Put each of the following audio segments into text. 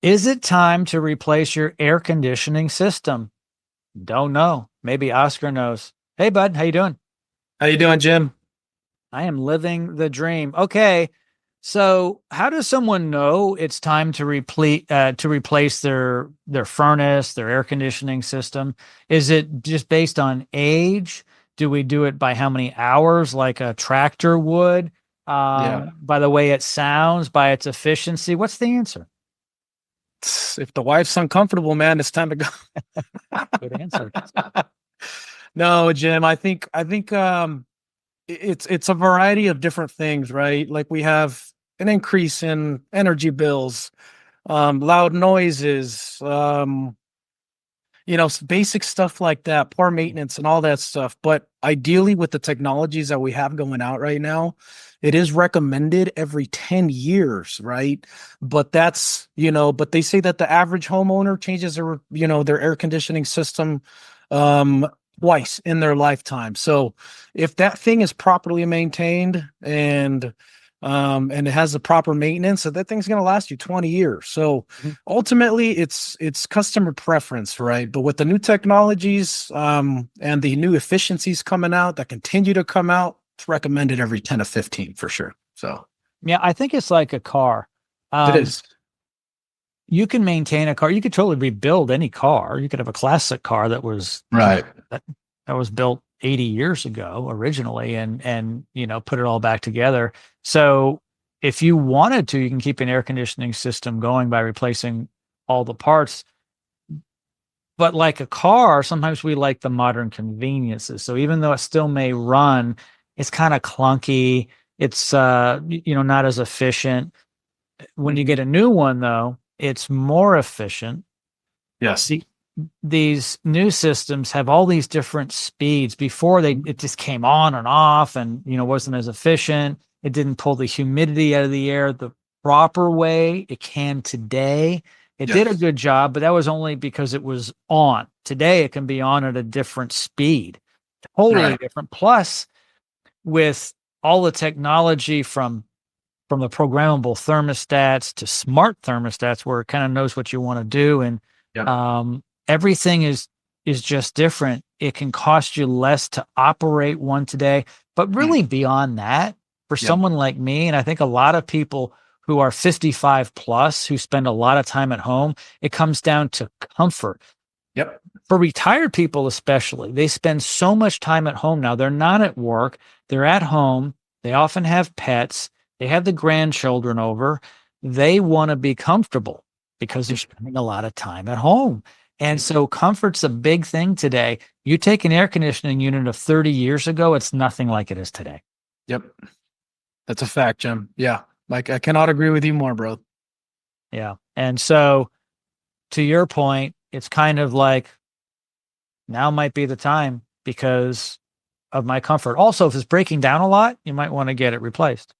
Is it time to replace your air conditioning system? Don't know. Maybe Oscar knows. Hey, bud, how you doing? How you doing, Jim? I am living the dream. Okay, so how does someone know it's time to replace their furnace, their air conditioning system? Is it just based on age? Do we do it by how many hours, like a tractor would? Yeah. By the way it sounds, by its efficiency? What's the answer? If the wife's uncomfortable, man, it's time to go. Good answer. No, Jim, I think it's a variety of different things, right? Like we have an increase in energy bills, loud noises, basic stuff like that, poor maintenance and all that stuff. But ideally, with the technologies that we have going out right now, it is recommended every 10 years, right? But they say that the average homeowner changes their air conditioning system um twice in their lifetime. So if that thing is properly maintained and it has the proper maintenance, so that thing's going to last you 20 years. So Mhm. ultimately it's customer preference, right? But with the new technologies and the new efficiencies coming out that continue to come out, it's recommended every 10 to 15 for sure. So Yeah, I think it's like a car. it Um, is. you can maintain a car. You could totally rebuild any car. You could have a classic car Right. that, that was built 80 years ago originally and put it all back together. So if you wanted to, you can keep an air conditioning system going by replacing all the parts. But like a car, sometimes we like the modern conveniences. So even though it still may run, it's kind of clunky. It's not as efficient. When you Mhm. get a new one though, it's more efficient. Yes. The these new systems have all these different speeds. Before it just came on and off and wasn't as efficient. It didn't pull the humidity out of the air the proper way it can today. It did a Yes. good job, but that was only because it was on. Today it can be on at a different speed, totally Right. different. Plus, with all the technology from the programmable thermostats to smart thermostats where it kind of knows what you want to do and Yep. everything is just different. It can cost you less to operate one today, but Mm. really beyond that, for Yep. someone like me, and I think a lot of people who are 55 plus who spend a lot of time at home, it comes down to comfort. Yep. For retired people especially, they spend so much time at home now. They're not at work, they're at home. They often have pets, they have the grandchildren over. They want to be comfortable because they're spending a lot of time at home. And Yep. so comfort's a big thing today. You take an air conditioning unit of 30 years ago, it's nothing like it is today. Yep. That's a fact, Jim. Yeah. Like I cannot agree with you more, bro. Yeah. And so to your point, it's kind of like now might be the time because of my comfort. Also, if it's breaking down a lot, you might want to get it replaced.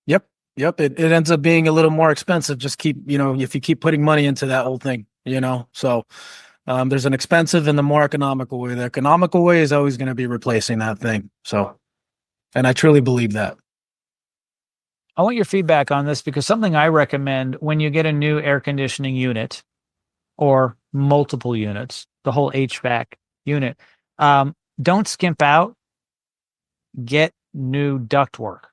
Yep. Yep. It ends up being a little more expensive. Just if you keep putting money into that whole thing. So there's an expensive and the more economical way. The economical way is always going to be replacing that thing. So, and I truly believe that. I want your feedback on this because something I recommend when you get a new air conditioning unit or multiple units, the whole HVAC unit, don't skimp out, get new ductwork,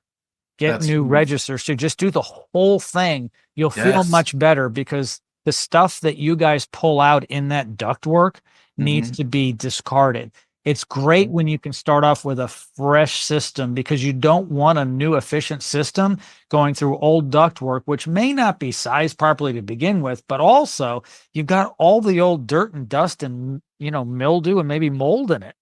get That's new registers. So just do the whole thing. You'll feel yes. much better because the stuff that you guys pull out in that ductwork needs Hmm. to be discarded. It's great when you can start off with a fresh system because you don't want a new efficient system going through old ductwork, which may not be sized properly to begin with, but also you've got all the old dirt and dust and mildew and maybe mold in it.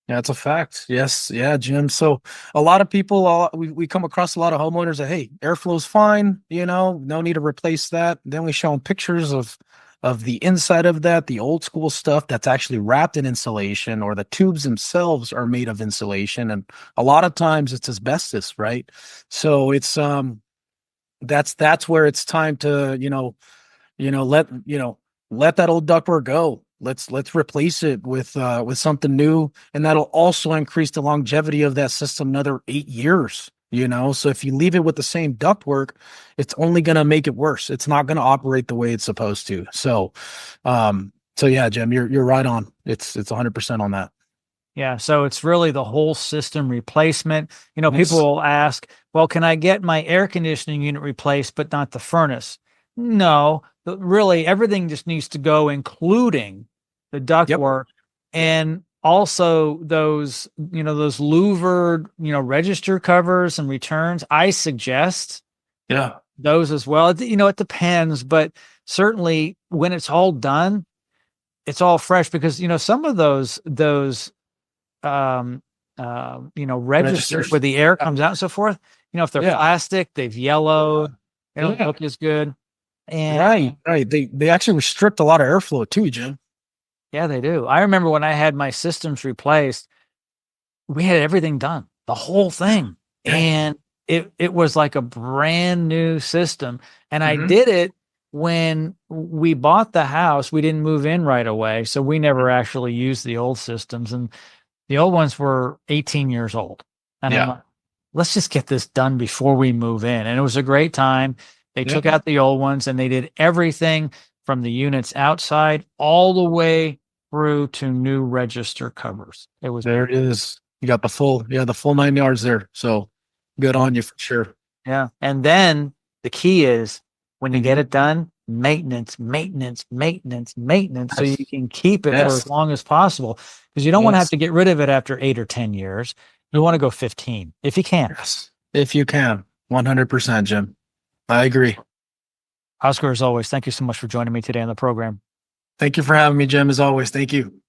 Yeah, it's a fact. Yes. Yeah, Jim. So a lot of people, we come across a lot of homeowners that, hey, airflow's fine, no need to replace that. Then we show them pictures of the inside of that, the old school stuff that's actually wrapped in insulation, or the tubes themselves are made of insulation. And a lot of times it's asbestos, right? So it's that's where it's time to, you know, let let that old ductwork go. Let's replace it with something new, and that'll also increase the longevity of that system another 8 years. you know? So if you leave it with the same ductwork, it's only going to make it worse. It's not going to operate the way it's supposed to. So yeah, Jim, you're right on. It's 100% on that. Yeah, so it's really the whole system replacement. People Yes. will ask, well, can I get my air conditioning unit replaced, but not the furnace? No, really, everything just needs to go, including the Yep. ductwork and also those louvered, register covers and returns. I suggest Yeah. those as well. It depends, but certainly when it's all done, it's all fresh because, some of those um, registers Registers. where the air Yeah. comes out and so forth. If they're Yeah. plastic, they've yellowed, they don't Yeah. look as good. And Right. Right. They actually restrict a lot of airflow too, Jim. yeah, they do. I remember when I had my systems replaced, we had everything done, the whole thing. Yeah. And it was like a brand new system. And I Hmm. did it when we bought the house. We didn't move in right away. So we never actually used the old systems. And the old ones were 18 years old. And I'm Yeah. like, let's just get this done before we move in. And it was a great time. They Yeah. took out the old ones and they did everything from the units outside all the way through to new register covers. It was, There it is. You got the full 9 yards there. So good on you for sure. yeah. And then the key is when you get Hmm. it done, maintenance, maintenance, maintenance, maintenance, so you Yes. can keep it for as Yes. long as possible because you don't want to have Yes. to get rid of it after 8 or 10 years. You want to go 15 if you can. Yes. If you can. 100%, Jim. I agree. Oscar, as always, thank you so much for joining me today on the program. Thank you for having me, Jim, as always. Thank you.